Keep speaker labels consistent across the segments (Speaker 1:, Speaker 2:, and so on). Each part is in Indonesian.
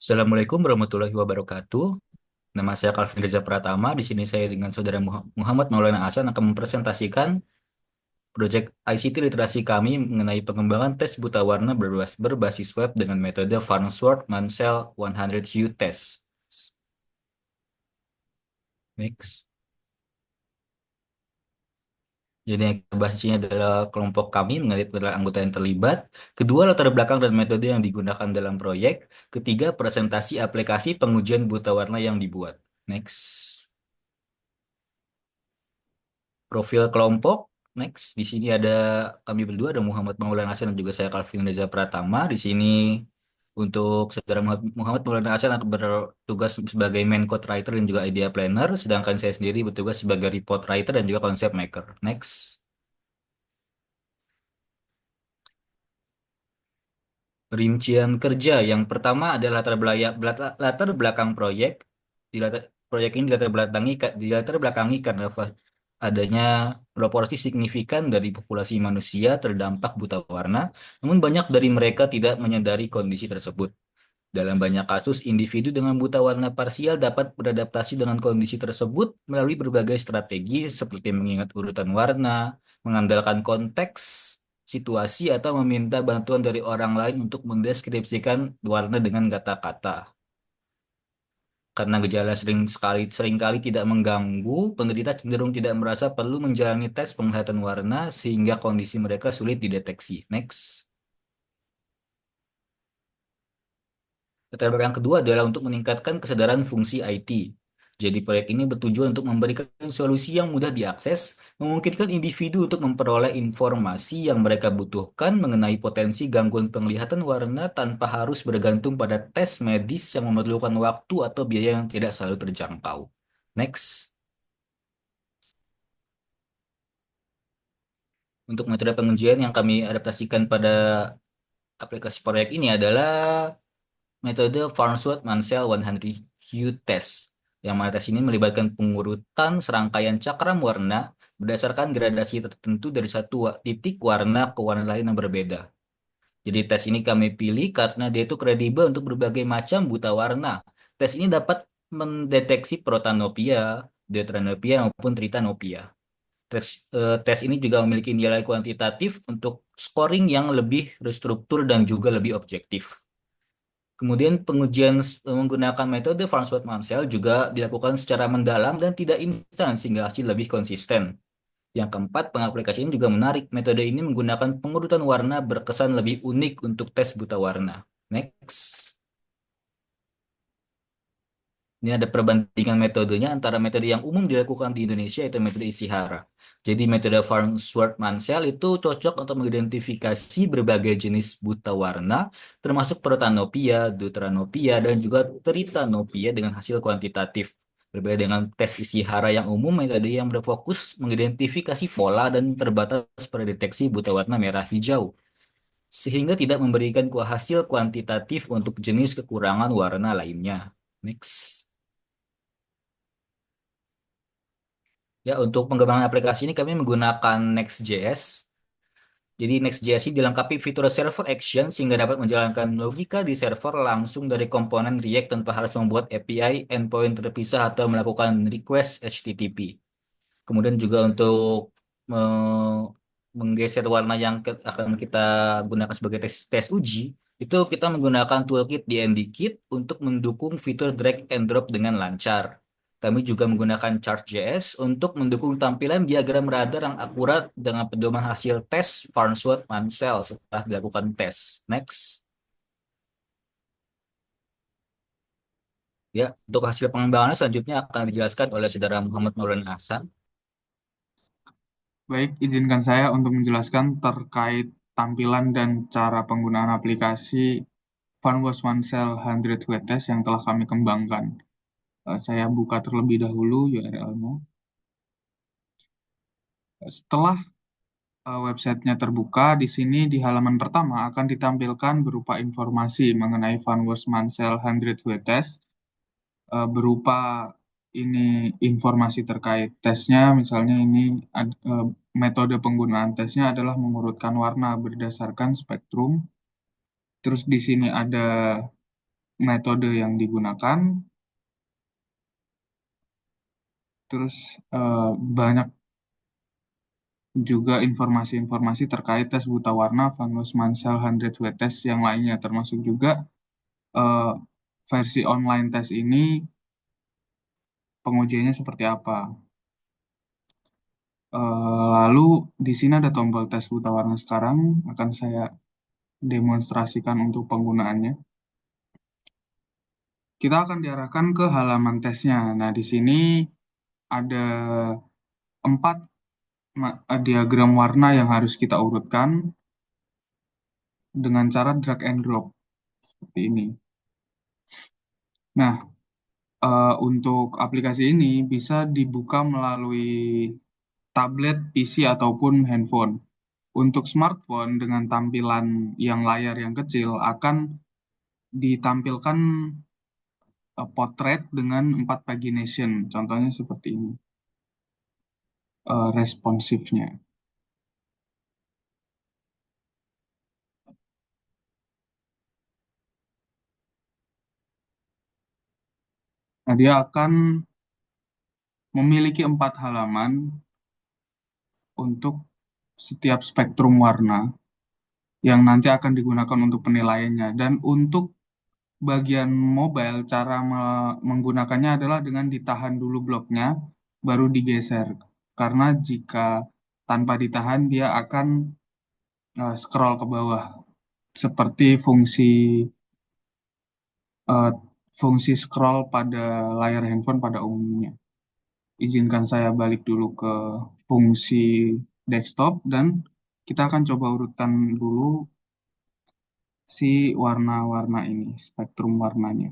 Speaker 1: Assalamualaikum warahmatullahi wabarakatuh. Nama saya Calvin Reza Pratama. Di sini saya dengan saudara Muhammad Maulana Hasan akan mempresentasikan proyek ICT literasi kami mengenai pengembangan tes buta warna berbasis web dengan metode Farnsworth Mansell 100 Hue Test. Next. Jadi yang kita bahas di sini adalah kelompok kami mengenai adalah anggota yang terlibat. Kedua, latar belakang dan metode yang digunakan dalam proyek. Ketiga, presentasi aplikasi pengujian buta warna yang dibuat. Next. Profil kelompok. Next, di sini ada kami berdua, ada Muhammad Maulana Hasan dan juga saya Calvin Reza Pratama. Di sini untuk saudara Muhammad Maulana Hasan akan bertugas sebagai main code writer dan juga idea planner, sedangkan saya sendiri bertugas sebagai report writer dan juga concept maker. Next. Rincian kerja yang pertama adalah latar belakang proyek. Proyek ini dilatar belakangi karena adanya proporsi signifikan dari populasi manusia terdampak buta warna, namun banyak dari mereka tidak menyadari kondisi tersebut. Dalam banyak kasus, individu dengan buta warna parsial dapat beradaptasi dengan kondisi tersebut melalui berbagai strategi seperti mengingat urutan warna, mengandalkan konteks, situasi, atau meminta bantuan dari orang lain untuk mendeskripsikan warna dengan kata-kata. Karena gejala seringkali tidak mengganggu, penderita cenderung tidak merasa perlu menjalani tes penglihatan warna sehingga kondisi mereka sulit dideteksi. Next. Latar belakang kedua adalah untuk meningkatkan kesadaran fungsi IT. Jadi proyek ini bertujuan untuk memberikan solusi yang mudah diakses, memungkinkan individu untuk memperoleh informasi yang mereka butuhkan mengenai potensi gangguan penglihatan warna tanpa harus bergantung pada tes medis yang memerlukan waktu atau biaya yang tidak selalu terjangkau. Next. Untuk metode pengujian yang kami adaptasikan pada aplikasi proyek ini adalah metode Farnsworth Mansell 100 Hue Test. Yang mana tes ini melibatkan pengurutan serangkaian cakram warna berdasarkan gradasi tertentu dari satu titik warna ke warna lain yang berbeda. Jadi tes ini kami pilih karena dia itu kredibel untuk berbagai macam buta warna. Tes ini dapat mendeteksi protanopia, deuteranopia maupun tritanopia. Tes ini juga memiliki nilai kuantitatif untuk scoring yang lebih terstruktur dan juga lebih objektif. Kemudian pengujian menggunakan metode Farnsworth-Mansell juga dilakukan secara mendalam dan tidak instan sehingga hasil lebih konsisten. Yang keempat, pengaplikasian juga menarik. Metode ini menggunakan pengurutan warna berkesan lebih unik untuk tes buta warna. Next. Ini ada perbandingan metodenya antara metode yang umum dilakukan di Indonesia yaitu metode Ishihara. Jadi metode Farnsworth-Mansell itu cocok untuk mengidentifikasi berbagai jenis buta warna, termasuk protanopia, deuteranopia, dan juga tritanopia dengan hasil kuantitatif. Berbeda dengan tes Ishihara yang umum, metode yang berfokus mengidentifikasi pola dan terbatas pada deteksi buta warna merah hijau, sehingga tidak memberikan hasil kuantitatif untuk jenis kekurangan warna lainnya. Next. Ya, untuk pengembangan aplikasi ini kami menggunakan Next.js. Jadi Next.js ini dilengkapi fitur server action sehingga dapat menjalankan logika di server langsung dari komponen React tanpa harus membuat API endpoint terpisah atau melakukan request HTTP. Kemudian juga untuk menggeser warna yang akan kita gunakan sebagai tes uji, itu kita menggunakan toolkit DNDKit untuk mendukung fitur drag and drop dengan lancar. Kami juga menggunakan Chart.js untuk mendukung tampilan diagram radar yang akurat dengan pedoman hasil tes Farnsworth-Mansell setelah dilakukan tes. Next. Ya, untuk hasil pengembangan selanjutnya akan dijelaskan oleh saudara Muhammad Maulana Hasan.
Speaker 2: Baik, izinkan saya untuk menjelaskan terkait tampilan dan cara penggunaan aplikasi Farnbos Mansell 100 Test yang telah kami kembangkan. Saya buka terlebih dahulu URL-nya. Setelah websitenya terbuka, di sini di halaman pertama akan ditampilkan berupa informasi mengenai Farnbos Mansell 100 Test, berupa ini informasi terkait tesnya, misalnya ini metode penggunaan tesnya adalah mengurutkan warna berdasarkan spektrum. Terus di sini ada metode yang digunakan, terus banyak juga informasi-informasi terkait tes buta warna Van Mansell 100 test yang lainnya, termasuk juga eh, versi online tes ini pengujiannya seperti apa. Lalu di sini ada tombol tes buta warna sekarang, akan saya demonstrasikan untuk penggunaannya. Kita akan diarahkan ke halaman tesnya. Nah, di sini ada 4 diagram warna yang harus kita urutkan dengan cara drag and drop seperti ini. Nah, untuk aplikasi ini bisa dibuka melalui tablet, PC, ataupun handphone. Untuk smartphone dengan tampilan yang layar yang kecil akan ditampilkan potret dengan 4 pagination. Contohnya seperti ini, responsifnya. Nah, dia akan memiliki 4 halaman untuk setiap spektrum warna yang nanti akan digunakan untuk penilaiannya. Dan untuk bagian mobile, cara menggunakannya adalah dengan ditahan dulu bloknya, baru digeser. Karena jika tanpa ditahan, dia akan scroll ke bawah, seperti eh, fungsi scroll pada layar handphone pada umumnya. Izinkan saya balik dulu ke fungsi desktop dan kita akan coba urutkan dulu si warna-warna ini, spektrum warnanya.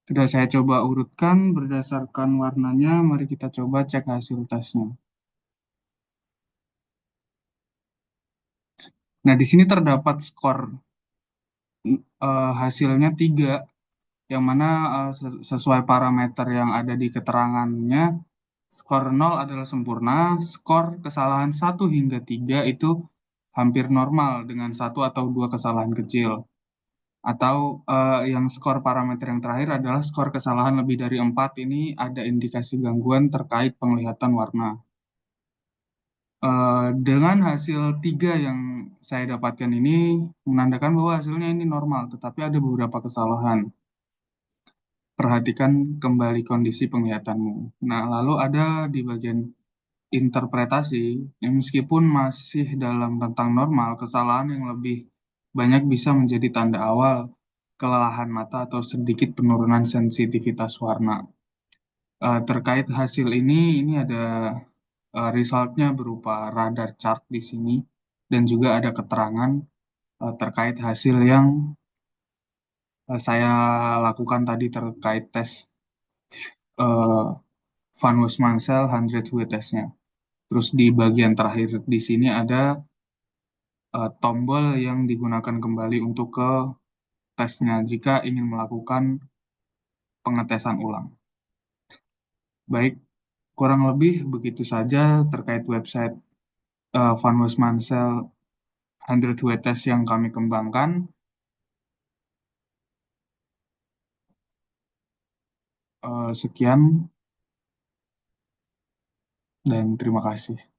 Speaker 2: Sudah saya coba urutkan berdasarkan warnanya, mari kita coba cek hasil tesnya. Nah, di sini terdapat skor hasilnya 3, yang mana sesuai parameter yang ada di keterangannya, skor 0 adalah sempurna, skor kesalahan 1 hingga 3 itu hampir normal dengan 1 atau 2 kesalahan kecil. Atau yang skor parameter yang terakhir adalah skor kesalahan lebih dari 4, ini ada indikasi gangguan terkait penglihatan warna. Dengan hasil 3 yang saya dapatkan ini menandakan bahwa hasilnya ini normal, tetapi ada beberapa kesalahan. Perhatikan kembali kondisi penglihatanmu. Nah, lalu ada di bagian interpretasi, yang meskipun masih dalam rentang normal, kesalahan yang lebih banyak bisa menjadi tanda awal kelelahan mata atau sedikit penurunan sensitivitas warna. Terkait hasil ini ada resultnya berupa radar chart di sini dan juga ada keterangan terkait hasil yang saya lakukan tadi terkait tes Van Mansell 100 testnya. Terus di bagian terakhir di sini ada tombol yang digunakan kembali untuk ke tesnya jika ingin melakukan pengetesan ulang. Baik, kurang lebih begitu saja terkait website Van West Mansell 100 test yang kami kembangkan. Sekian dan terima kasih.